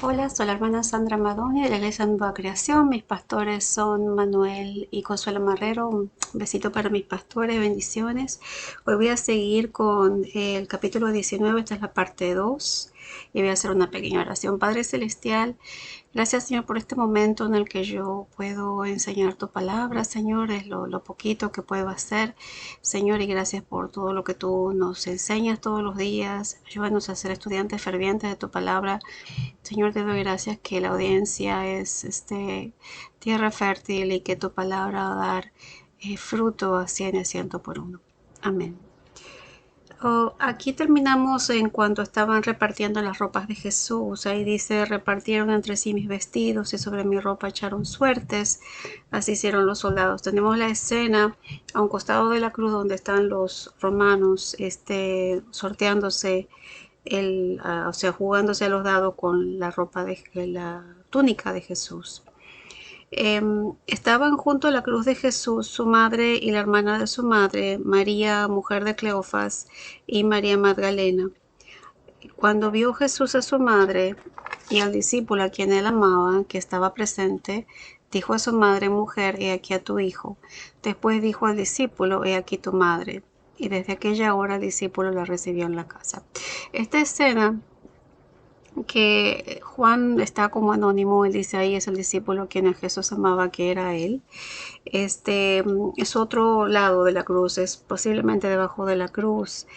Hola, soy la hermana Sandra Madoni de la Iglesia Nueva Creación. Mis pastores son Manuel y Consuelo Marrero. Un besito para mis pastores, bendiciones. Hoy voy a seguir con el capítulo 19, esta es la parte 2 y voy a hacer una pequeña oración. Padre Celestial, gracias Señor por este momento en el que yo puedo enseñar tu palabra, Señor, es lo poquito que puedo hacer, Señor, y gracias por todo lo que tú nos enseñas todos los días. Ayúdanos a ser estudiantes fervientes de tu palabra. Señor, te doy gracias que la audiencia es tierra fértil y que tu palabra va a dar fruto a 100 y 100 por uno. Amén. Aquí terminamos en cuanto estaban repartiendo las ropas de Jesús. Ahí dice, repartieron entre sí mis vestidos y sobre mi ropa echaron suertes. Así hicieron los soldados. Tenemos la escena a un costado de la cruz donde están los romanos sorteándose o sea, jugándose a los dados con la ropa de la túnica de Jesús. Estaban junto a la cruz de Jesús su madre y la hermana de su madre, María, mujer de Cleofas, y María Magdalena. Cuando vio Jesús a su madre y al discípulo a quien él amaba, que estaba presente, dijo a su madre: mujer, he aquí a tu hijo. Después dijo al discípulo: he aquí tu madre. Y desde aquella hora el discípulo la recibió en la casa. Esta escena que Juan está como anónimo, él dice ahí es el discípulo a quien Jesús amaba, que era él. Es otro lado de la cruz, es posiblemente debajo de la cruz,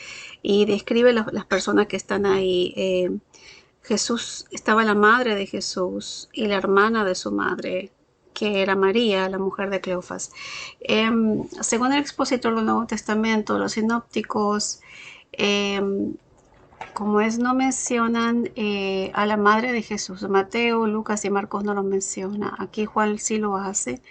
y describe las personas que están ahí. Jesús, estaba la madre de Jesús y la hermana de su madre, que era María, la mujer de Cleofas. Según el expositor del Nuevo Testamento, los sinópticos, como es, no mencionan a la madre de Jesús. Mateo, Lucas y Marcos no lo menciona. Aquí Juan sí lo hace.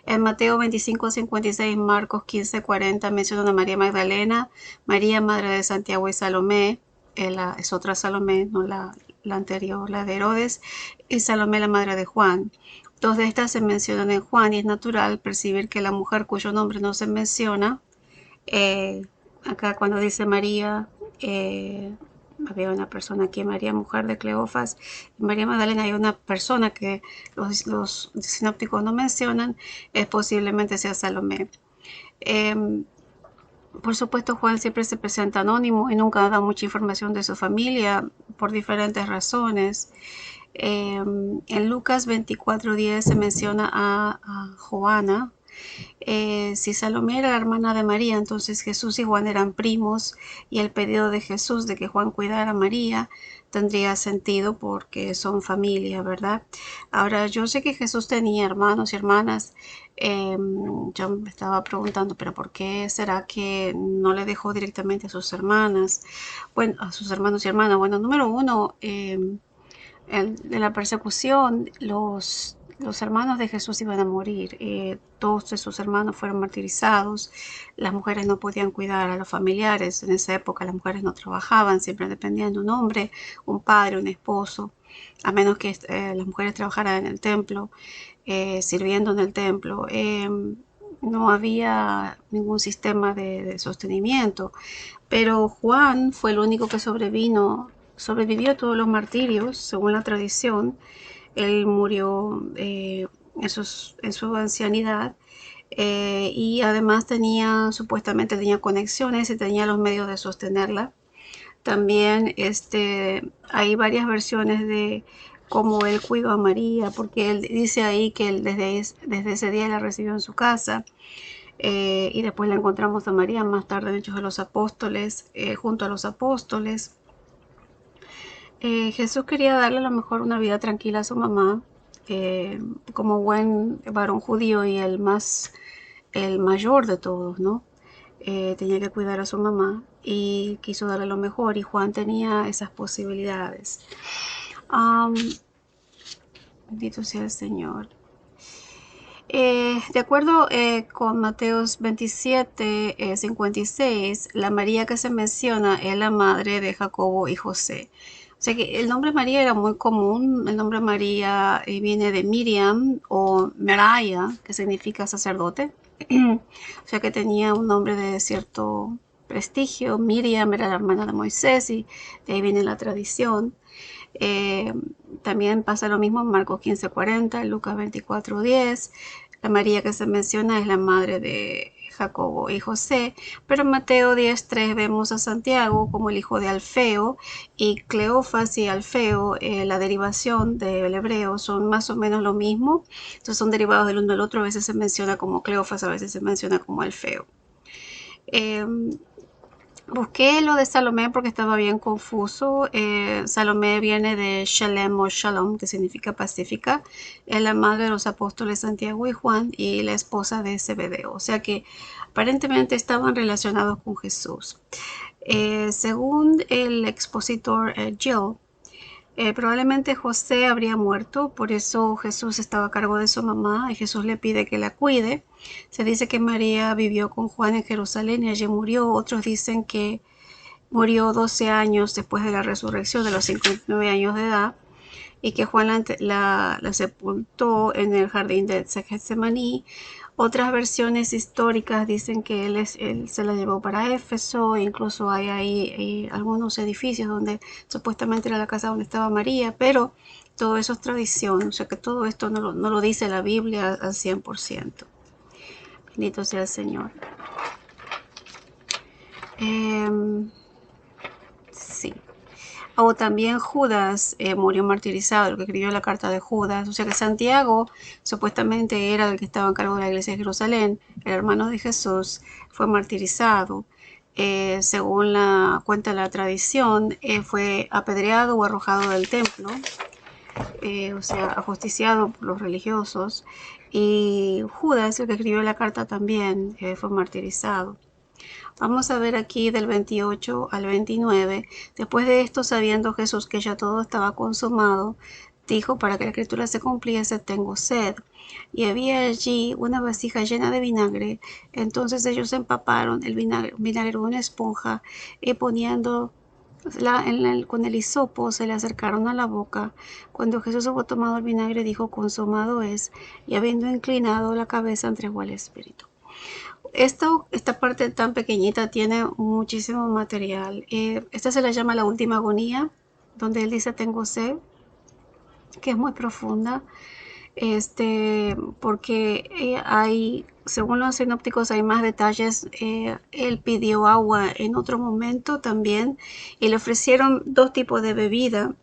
En Mateo 25:56, Marcos 15:40 mencionan a María Magdalena, María, madre de Santiago y Salomé. Es otra Salomé, no la anterior, la de Herodes, y Salomé, la madre de Juan. Dos de estas se mencionan en Juan y es natural percibir que la mujer cuyo nombre no se menciona, eh, acá cuando dice María, había una persona aquí, María, mujer de Cleofas, María Magdalena, hay una persona que los sinópticos no mencionan, posiblemente sea Salomé. Eh, por supuesto, Juan siempre se presenta anónimo y nunca da mucha información de su familia por diferentes razones. En Lucas 24:10 se menciona a Joana. Si Salomé era la hermana de María, entonces Jesús y Juan eran primos, y el pedido de Jesús de que Juan cuidara a María tendría sentido porque son familia, ¿verdad? Ahora, yo sé que Jesús tenía hermanos y hermanas. Yo me estaba preguntando, pero ¿por qué será que no le dejó directamente a sus hermanas? Bueno, a sus hermanos y hermanas. Bueno, número uno, de la persecución, los hermanos de Jesús iban a morir. Todos de sus hermanos fueron martirizados. Las mujeres no podían cuidar a los familiares. En esa época las mujeres no trabajaban, siempre dependían de un hombre, un padre, un esposo, a menos que las mujeres trabajaran en el templo, sirviendo en el templo. No había ningún sistema de sostenimiento, pero Juan fue el único que sobrevivió a todos los martirios, según la tradición. Él murió en su ancianidad, y además supuestamente tenía conexiones y tenía los medios de sostenerla. También hay varias versiones de cómo él cuidó a María, porque él dice ahí que él desde ese día la recibió en su casa. Y después la encontramos a María más tarde en Hechos de los Apóstoles, junto a los apóstoles. Jesús quería darle a lo mejor una vida tranquila a su mamá, eh, como buen varón judío y el mayor de todos, ¿no? Tenía que cuidar a su mamá y quiso darle lo mejor, y Juan tenía esas posibilidades. Um, Bendito sea el Señor. De acuerdo con Mateos 27:56, la María que se menciona es la madre de Jacobo y José. O sea que el nombre María era muy común. El nombre María viene de Miriam o Meraya, que significa sacerdote. O sea que tenía un nombre de cierto prestigio. Miriam era la hermana de Moisés y de ahí viene la tradición. Eh, También pasa lo mismo en Marcos 15:40, Lucas 24:10. La María que se menciona es la madre de Jacobo y José, pero en Mateo 10:3 vemos a Santiago como el hijo de Alfeo, y Cleofas y Alfeo, la derivación del hebreo, son más o menos lo mismo, entonces son derivados del uno del otro. A veces se menciona como Cleofas, a veces se menciona como Alfeo. Eh, Busqué lo de Salomé porque estaba bien confuso. Salomé viene de Shalem o Shalom, que significa pacífica. Es la madre de los apóstoles Santiago y Juan y la esposa de Zebedeo. O sea que aparentemente estaban relacionados con Jesús. Según el expositor Gill, probablemente José habría muerto, por eso Jesús estaba a cargo de su mamá y Jesús le pide que la cuide. Se dice que María vivió con Juan en Jerusalén y allí murió. Otros dicen que murió 12 años después de la resurrección, de los 59 años de edad, y que Juan la sepultó en el jardín de Getsemaní. Otras versiones históricas dicen que él se la llevó para Éfeso, incluso hay ahí algunos edificios donde supuestamente era la casa donde estaba María, pero todo eso es tradición, o sea que todo esto no lo dice la Biblia al 100%. Bendito sea el Señor. Sí. O también Judas murió martirizado, el que escribió la carta de Judas. O sea que Santiago supuestamente era el que estaba en cargo de la iglesia de Jerusalén, el hermano de Jesús, fue martirizado. Según cuenta la tradición, fue apedreado o arrojado del templo, o sea, ajusticiado por los religiosos. Y Judas, el que escribió la carta, también fue martirizado. Vamos a ver aquí del 28 al 29. Después de esto, sabiendo Jesús que ya todo estaba consumado, dijo: para que la escritura se cumpliese, tengo sed. Y había allí una vasija llena de vinagre. Entonces ellos empaparon el vinagre en una esponja y poniendo con el hisopo se le acercaron a la boca. Cuando Jesús hubo tomado el vinagre, dijo: consumado es. Y habiendo inclinado la cabeza, entregó al Espíritu. Esta parte tan pequeñita tiene muchísimo material. Esta se la llama la última agonía, donde él dice tengo sed, que es muy profunda, porque según los sinópticos, hay más detalles. Él pidió agua en otro momento también y le ofrecieron dos tipos de bebida,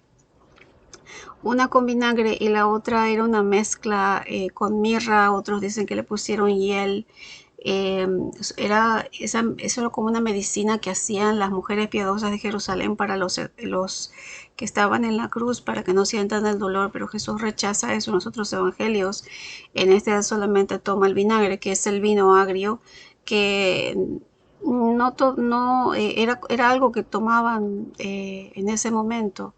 una con vinagre y la otra era una mezcla con mirra. Otros dicen que le pusieron hiel. Eso era como una medicina que hacían las mujeres piadosas de Jerusalén para los que estaban en la cruz, para que no sientan el dolor, pero Jesús rechaza eso en los otros evangelios. En este solamente toma el vinagre, que es el vino agrio, que era algo que tomaban en ese momento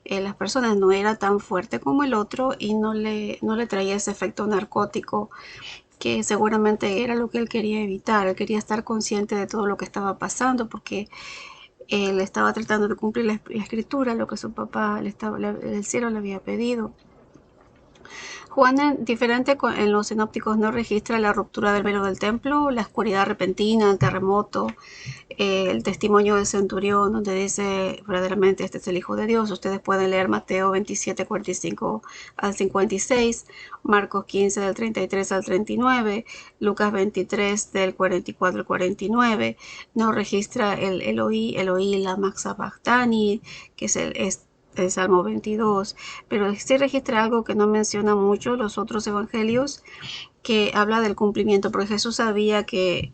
las personas. No era tan fuerte como el otro y no le traía ese efecto narcótico, que seguramente era lo que él quería evitar. Él quería estar consciente de todo lo que estaba pasando, porque él estaba tratando de cumplir la escritura, lo que su papá el cielo le había pedido. Juan, diferente en los sinópticos, no registra la ruptura del velo del templo, la oscuridad repentina, el terremoto, el testimonio del centurión, donde dice verdaderamente este es el Hijo de Dios. Ustedes pueden leer Mateo 27:45 al 56, Marcos 15 del 33 al 39, Lucas 23 del 44 al 49. No registra el Eloí lama sabachthani, que es el Salmo 22, pero sí registra algo que no menciona mucho los otros evangelios, que habla del cumplimiento, porque Jesús sabía que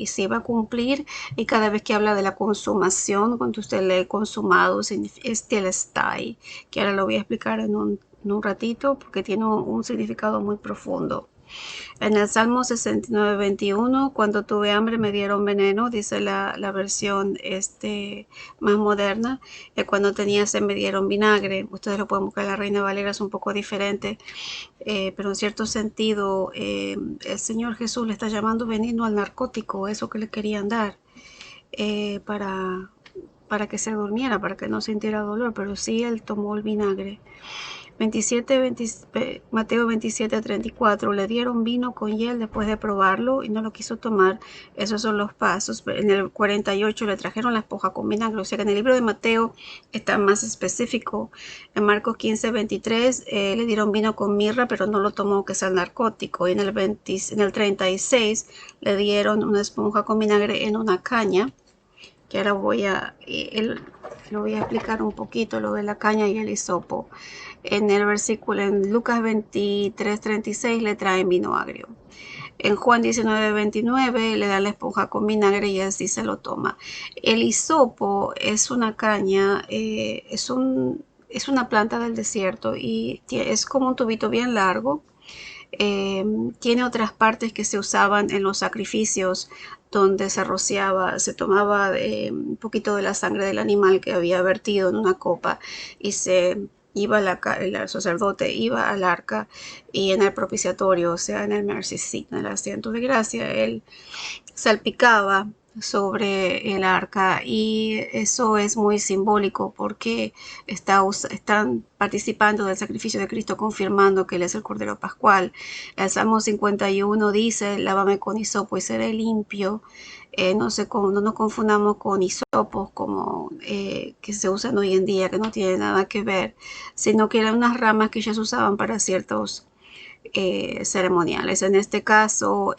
se iba a cumplir, y cada vez que habla de la consumación, cuando usted lee consumado, es telestai, que ahora lo voy a explicar en un ratito, porque tiene un significado muy profundo. En el Salmo 69:21, cuando tuve hambre me dieron veneno, dice la versión más moderna. Cuando tenía sed me dieron vinagre. Ustedes lo pueden buscar, la Reina Valera es un poco diferente, pero en cierto sentido el Señor Jesús le está llamando veneno al narcótico, eso que le querían dar, para que se durmiera, para que no sintiera dolor, pero sí él tomó el vinagre. Mateo 27:34, le dieron vino con hiel después de probarlo y no lo quiso tomar. Esos son los pasos. En el 48 le trajeron la esponja con vinagre. O sea que en el libro de Mateo está más específico. En Marcos 15:23 le dieron vino con mirra, pero no lo tomó, que es el narcótico. Y en el 36 le dieron una esponja con vinagre en una caña, que ahora lo voy a explicar un poquito, lo de la caña y el hisopo. En el versículo, en Lucas 23:36 le traen vino agrio. En Juan 19:29 le dan la esponja con vinagre y así se lo toma. El hisopo es una caña, es una planta del desierto y es como un tubito bien largo. Tiene otras partes que se usaban en los sacrificios, donde se rociaba, se tomaba un poquito de la sangre del animal que había vertido en una copa y el sacerdote iba al arca y en el propiciatorio, o sea, en el mercy seat, en el asiento de gracia, él salpicaba sobre el arca, y eso es muy simbólico porque están participando del sacrificio de Cristo, confirmando que Él es el Cordero Pascual. El Salmo 51 dice: lávame con hisopo y seré limpio. No nos confundamos con hisopos como que se usan hoy en día, que no tiene nada que ver, sino que eran unas ramas que ellos usaban para ciertos ceremoniales. En este caso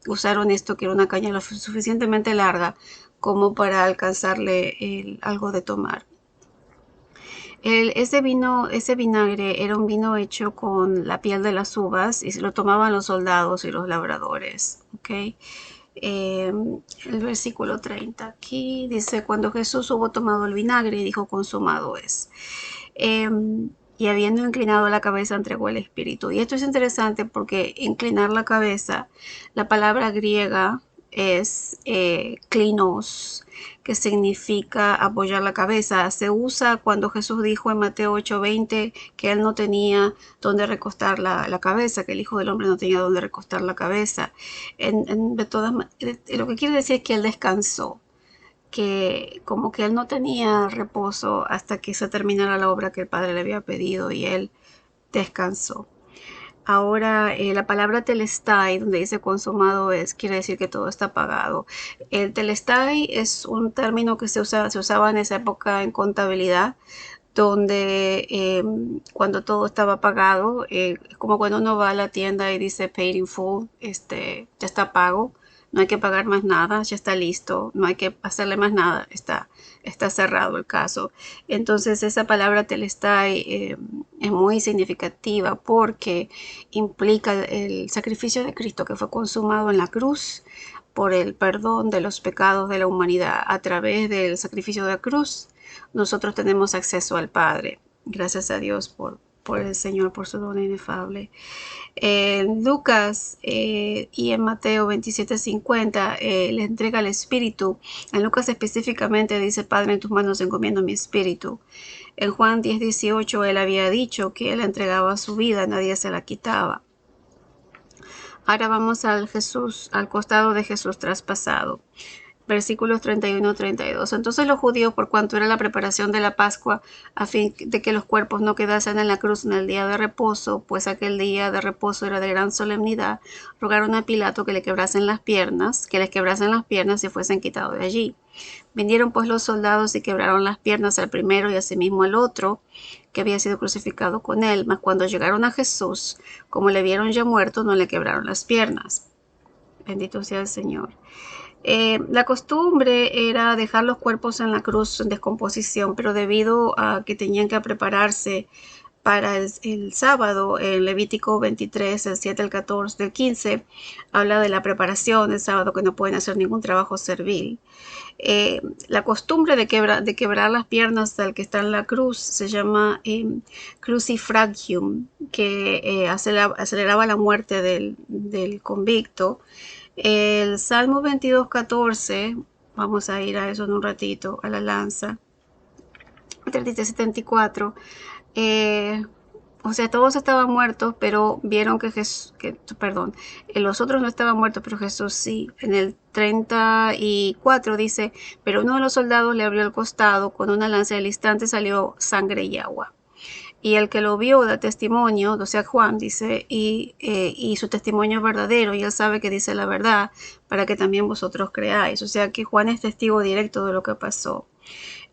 usaron esto, que era una caña lo suficientemente larga como para alcanzarle algo de tomar. Ese vinagre era un vino hecho con la piel de las uvas y se lo tomaban los soldados y los labradores. ¿Okay? El versículo 30 aquí dice: cuando Jesús hubo tomado el vinagre, dijo: consumado es. Y habiendo inclinado la cabeza, entregó el espíritu. Y esto es interesante porque inclinar la cabeza, la palabra griega es klinos, que significa apoyar la cabeza. Se usa cuando Jesús dijo en Mateo 8:20 que él no tenía donde recostar la cabeza, que el Hijo del Hombre no tenía donde recostar la cabeza. Lo que quiere decir es que él descansó, que como que él no tenía reposo hasta que se terminara la obra que el Padre le había pedido, y él descansó. Ahora, la palabra telestai, donde dice consumado es, quiere decir que todo está pagado. El telestai es un término que se usaba en esa época en contabilidad, donde cuando todo estaba pagado, es como cuando uno va a la tienda y dice paid in full, ya está pago, no hay que pagar más nada, ya está listo, no hay que hacerle más nada, está cerrado el caso. Entonces esa palabra telestai es muy significativa porque implica el sacrificio de Cristo que fue consumado en la cruz por el perdón de los pecados de la humanidad. A través del sacrificio de la cruz nosotros tenemos acceso al Padre. Gracias a Dios por el Señor, por su don inefable. En Lucas y en Mateo 27:50 le entrega el espíritu. En Lucas específicamente dice: Padre, en tus manos encomiendo mi espíritu. En Juan 10:18 él había dicho que él entregaba su vida, nadie se la quitaba. Ahora vamos al costado de Jesús traspasado. Versículos 31-32. Entonces los judíos, por cuanto era la preparación de la Pascua, a fin de que los cuerpos no quedasen en la cruz en el día de reposo, pues aquel día de reposo era de gran solemnidad, rogaron a Pilato que les quebrasen las piernas y fuesen quitados de allí. Vinieron pues los soldados y quebraron las piernas al primero y asimismo al otro, que había sido crucificado con él. Mas cuando llegaron a Jesús, como le vieron ya muerto, no le quebraron las piernas. Bendito sea el Señor. La costumbre era dejar los cuerpos en la cruz en descomposición, pero debido a que tenían que prepararse para el sábado, en Levítico 23, el 7, el 14, el 15, habla de la preparación del sábado, que no pueden hacer ningún trabajo servil. La costumbre de quebrar las piernas al que está en la cruz se llama crucifragium, que aceleraba la muerte del convicto. El Salmo 22:14, vamos a ir a eso en un ratito, a la lanza. 33:74, o sea, todos estaban muertos, pero vieron los otros no estaban muertos, pero Jesús sí. En el 34 dice: pero uno de los soldados le abrió el costado con una lanza y al instante salió sangre y agua. Y el que lo vio da testimonio, o sea, Juan dice, y su testimonio es verdadero, y él sabe que dice la verdad, para que también vosotros creáis. O sea, que Juan es testigo directo de lo que pasó.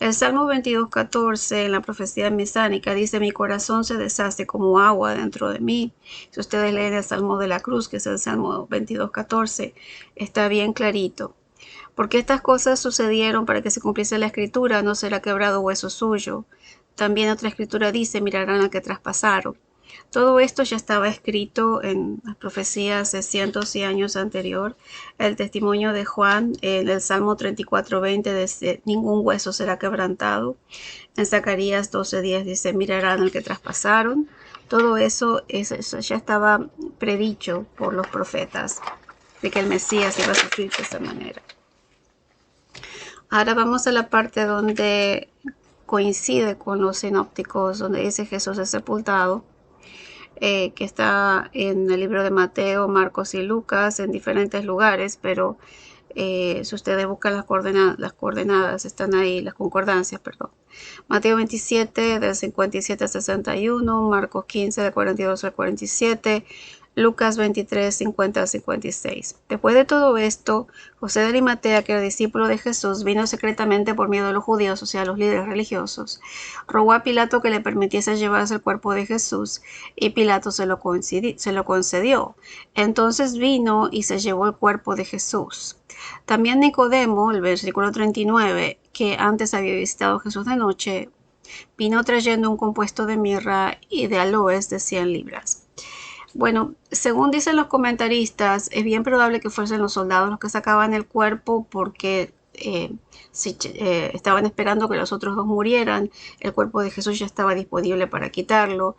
El Salmo 22:14 en la profecía mesánica dice: mi corazón se deshace como agua dentro de mí. Si ustedes leen el Salmo de la Cruz, que es el Salmo 22:14, está bien clarito. Porque estas cosas sucedieron para que se cumpliese la escritura, no será quebrado hueso suyo. También otra escritura dice: mirarán al que traspasaron. Todo esto ya estaba escrito en las profecías de cientos y años anterior. El testimonio de Juan en el Salmo 34:20 dice: ningún hueso será quebrantado. En Zacarías 12:10 dice: mirarán al que traspasaron. Todo eso ya estaba predicho por los profetas, de que el Mesías iba a sufrir de esa manera. Ahora vamos a la parte donde coincide con los sinópticos, donde dice Jesús es sepultado, que está en el libro de Mateo, Marcos y Lucas, en diferentes lugares, pero si ustedes buscan las coordenadas están ahí, las concordancias, perdón. Mateo 27, del 57 al 61, Marcos 15, del 42 al 47, Lucas 23, 50 al 56. Después de todo esto, José de Arimatea, que era discípulo de Jesús, vino secretamente por miedo a los judíos, o sea, los líderes religiosos. Rogó a Pilato que le permitiese llevarse el cuerpo de Jesús, y Pilato se lo concedió. Entonces vino y se llevó el cuerpo de Jesús. También Nicodemo, el versículo 39, que antes había visitado a Jesús de noche, vino trayendo un compuesto de mirra y de aloes de 100 libras. Bueno, según dicen los comentaristas, es bien probable que fuesen los soldados los que sacaban el cuerpo porque estaban esperando que los otros dos murieran. El cuerpo de Jesús ya estaba disponible para quitarlo.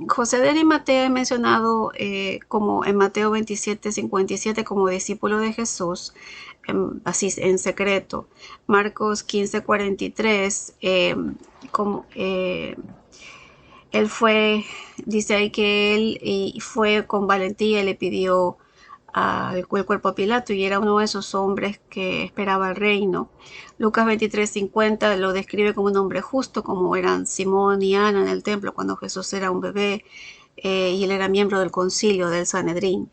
José de Arimatea es mencionado como en Mateo 27:57 como discípulo de Jesús, así en secreto. Marcos 15:43 como él fue, dice ahí que él fue con valentía y le pidió el cuerpo a Pilato, y era uno de esos hombres que esperaba el reino. Lucas 23:50 lo describe como un hombre justo, como eran Simón y Ana en el templo cuando Jesús era un bebé, y él era miembro del concilio del Sanedrín.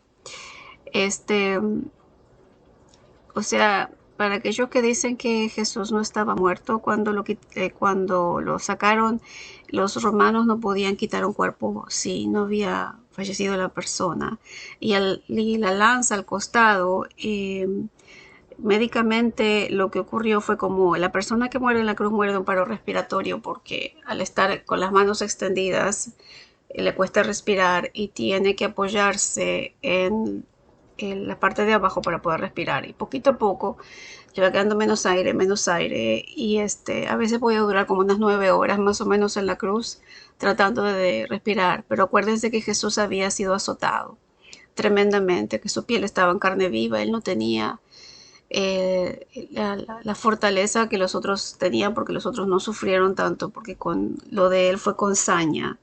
O sea, para aquellos que dicen que Jesús no estaba muerto cuando lo sacaron, los romanos no podían quitar un cuerpo si no había fallecido la persona. Y la lanza al costado, médicamente lo que ocurrió fue como la persona que muere en la cruz muere de un paro respiratorio, porque al estar con las manos extendidas le cuesta respirar y tiene que apoyarse en la parte de abajo para poder respirar, y poquito a poco lleva quedando menos aire, y a veces podía durar como unas 9 horas más o menos en la cruz tratando de respirar. Pero acuérdense que Jesús había sido azotado tremendamente, que su piel estaba en carne viva, él no tenía la fortaleza que los otros tenían, porque los otros no sufrieron tanto, porque con lo de él fue con saña.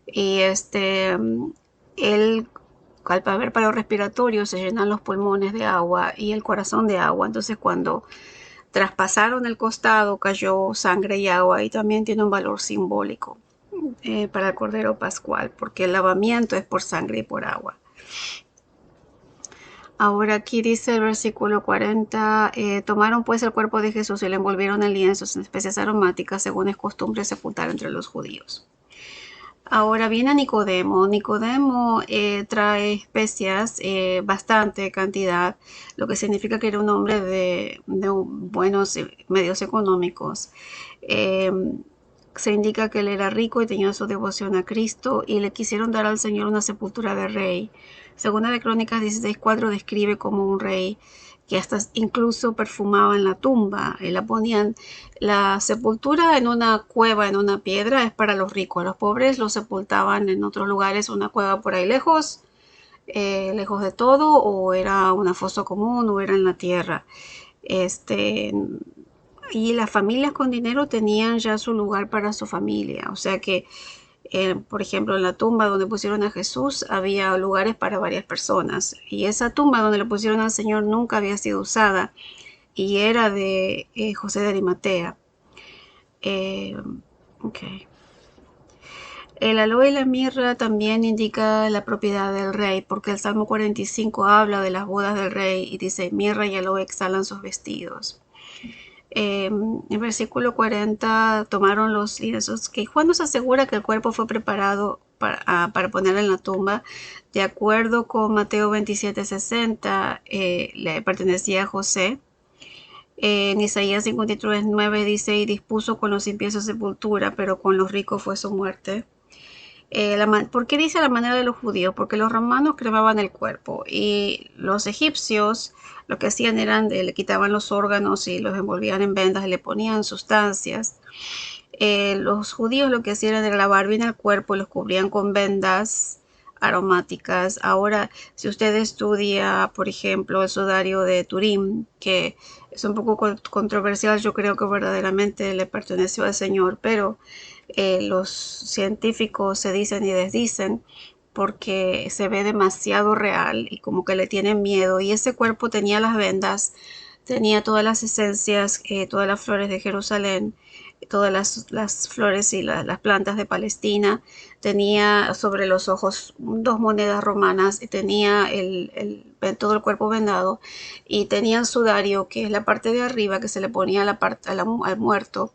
Y él, al haber paro respiratorio, se llenan los pulmones de agua y el corazón de agua. Entonces, cuando traspasaron el costado, cayó sangre y agua, y también tiene un valor simbólico para el Cordero Pascual, porque el lavamiento es por sangre y por agua. Ahora aquí dice el versículo 40, tomaron pues el cuerpo de Jesús y le envolvieron en lienzos en especias aromáticas, según es costumbre sepultar entre los judíos. Ahora viene Nicodemo. Nicodemo trae especias, bastante cantidad, lo que significa que era un hombre de buenos medios económicos. Se indica que él era rico y tenía su devoción a Cristo, y le quisieron dar al Señor una sepultura de rey. Segunda de Crónicas 16:4 describe como un rey que hasta incluso perfumaban la tumba. La ponían, la sepultura en una cueva, en una piedra, es para los ricos. A los pobres los sepultaban en otros lugares, una cueva por ahí lejos, lejos de todo, o era una fosa común, o era en la tierra. Y las familias con dinero tenían ya su lugar para su familia. O sea que, por ejemplo, en la tumba donde pusieron a Jesús había lugares para varias personas. Y esa tumba donde le pusieron al Señor nunca había sido usada, y era de José de Arimatea. Ok. El aloe y la mirra también indica la propiedad del rey, porque el Salmo 45 habla de las bodas del rey y dice, mirra y aloe exhalan sus vestidos. En versículo 40 tomaron los lienzos, que Juan nos asegura que el cuerpo fue preparado para poner en la tumba. De acuerdo con Mateo 27:60, le pertenecía a José. En Isaías 53:9 dice, y dispuso con los impíos su sepultura, pero con los ricos fue su muerte. ¿Por qué dice la manera de los judíos? Porque los romanos cremaban el cuerpo y los egipcios lo que hacían eran le quitaban los órganos y los envolvían en vendas y le ponían sustancias. Los judíos lo que hacían era lavar bien el cuerpo y los cubrían con vendas aromáticas. Ahora, si usted estudia, por ejemplo, el sudario de Turín, que es un poco controversial, yo creo que verdaderamente le perteneció al Señor, pero los científicos se dicen y desdicen porque se ve demasiado real y como que le tienen miedo. Y ese cuerpo tenía las vendas, tenía todas las esencias, todas las flores de Jerusalén, todas las flores y las plantas de Palestina, tenía sobre los ojos 2 monedas romanas, y tenía todo el cuerpo vendado, y tenía el sudario, que es la parte de arriba que se le ponía al muerto,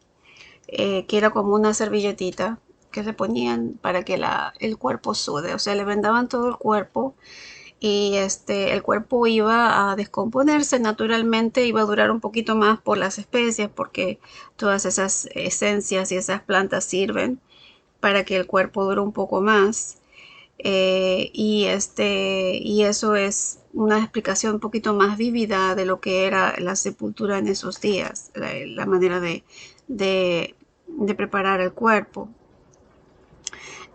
que era como una servilletita que se ponían para que el cuerpo sude, o sea, le vendaban todo el cuerpo y el cuerpo iba a descomponerse naturalmente, iba a durar un poquito más por las especias, porque todas esas esencias y esas plantas sirven para que el cuerpo dure un poco más. Y eso es una explicación un poquito más vívida de lo que era la sepultura en esos días, la manera de, de preparar el cuerpo.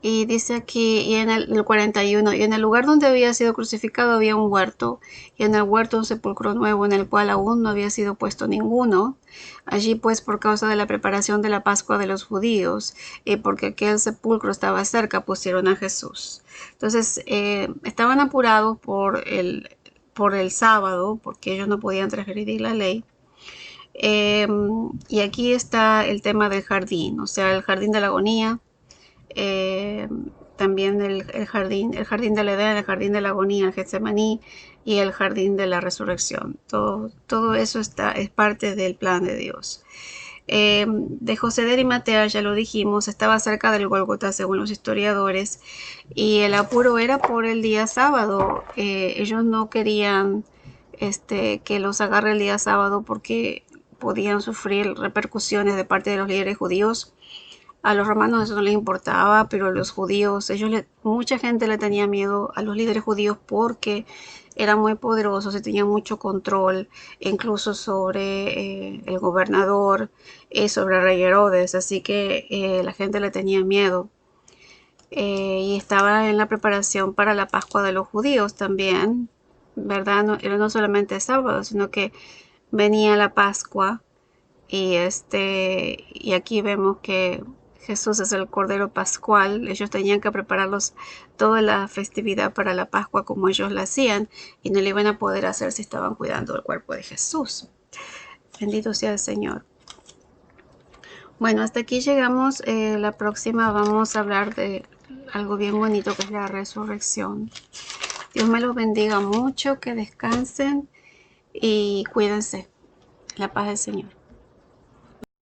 Y dice aquí, y en el 41, y en el lugar donde había sido crucificado había un huerto, y en el huerto un sepulcro nuevo en el cual aún no había sido puesto ninguno. Allí pues por causa de la preparación de la Pascua de los judíos, y porque aquel sepulcro estaba cerca, pusieron a Jesús. Entonces estaban apurados por el sábado, porque ellos no podían transgredir la ley. Y aquí está el tema del jardín, o sea, el jardín de la agonía, eh, también el jardín del Edén, el jardín de la agonía, el Getsemaní y el jardín de la resurrección. Todo eso es parte del plan de Dios. De José de Arimatea, ya lo dijimos, estaba cerca del Gólgota según los historiadores, y el apuro era por el día sábado. Ellos no querían que los agarre el día sábado porque podían sufrir repercusiones de parte de los líderes judíos. A los romanos eso no les importaba, pero a los judíos, mucha gente le tenía miedo a los líderes judíos porque eran muy poderosos y tenían mucho control, incluso sobre el gobernador y sobre el rey Herodes, así que la gente le tenía miedo. Y estaba en la preparación para la Pascua de los judíos también, ¿verdad? No, era no solamente sábado, sino que venía la Pascua, y aquí vemos que Jesús es el Cordero Pascual. Ellos tenían que prepararlos toda la festividad para la Pascua como ellos la hacían, y no lo iban a poder hacer si estaban cuidando el cuerpo de Jesús. Bendito sea el Señor. Bueno, hasta aquí llegamos. La próxima vamos a hablar de algo bien bonito que es la resurrección. Dios me los bendiga mucho, que descansen y cuídense. La paz del Señor.